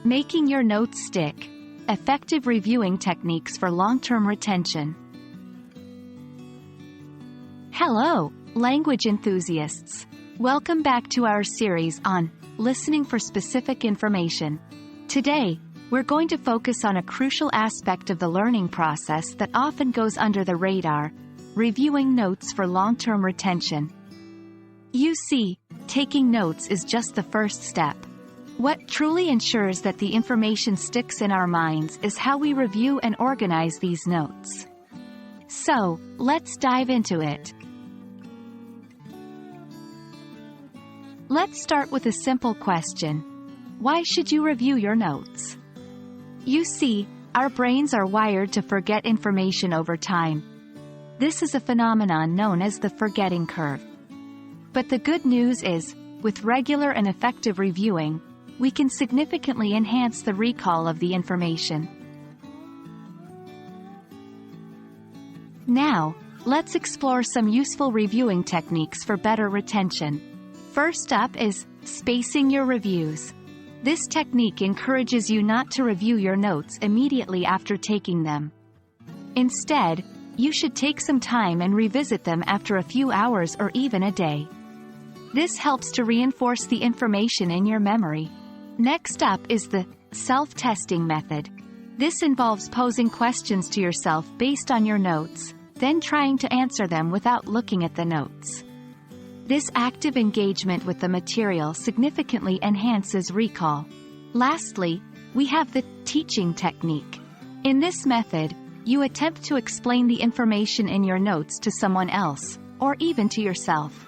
Making your notes stick. Effective reviewing techniques for long-term retention. Hello, language enthusiasts. Welcome back to our series on listening for specific information. Today, we're going to focus on a crucial aspect of the learning process that often goes under the radar: reviewing notes for long-term retention. You see, taking notes is just the first step. What truly ensures that the information sticks in our minds is how we review and organize these notes. So, let's dive into it. Let's start with a simple question. Why should you review your notes? You see, our brains are wired to forget information over time. This is a phenomenon known as the forgetting curve. But the good news is, with regular and effective reviewing, we can significantly enhance the recall of the information. Now, let's explore some useful reviewing techniques for better retention. First up is spacing your reviews. This technique encourages you not to review your notes immediately after taking them. Instead, you should take some time and revisit them after a few hours or even a day. This helps to reinforce the information in your memory. Next up is the self-testing method. This involves posing questions to yourself based on your notes, then trying to answer them without looking at the notes. This active engagement with the material significantly enhances recall. Lastly, we have the teaching technique. In this method, you attempt to explain the information in your notes to someone else, or even to yourself.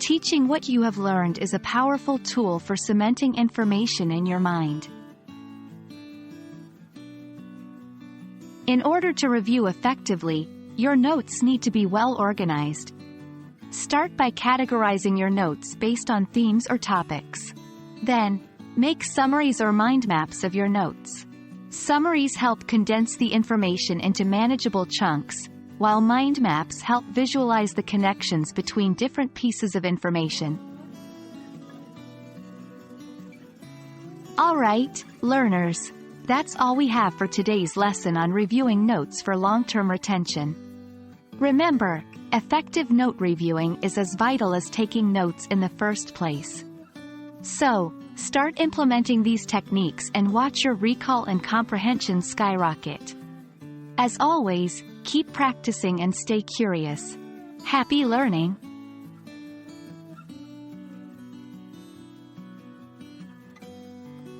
Teaching what you have learned is a powerful tool for cementing information in your mind. In order to review effectively, your notes need to be well organized. Start by categorizing your notes based on themes or topics. Then, make summaries or mind maps of your notes. Summaries help condense the information into manageable chunks, while mind maps help visualize the connections between different pieces of information. Alright, learners, that's all we have for today's lesson on reviewing notes for long-term retention. Remember, effective note reviewing is as vital as taking notes in the first place. So, start implementing these techniques and watch your recall and comprehension skyrocket. As always, keep practicing and stay curious. Happy learning!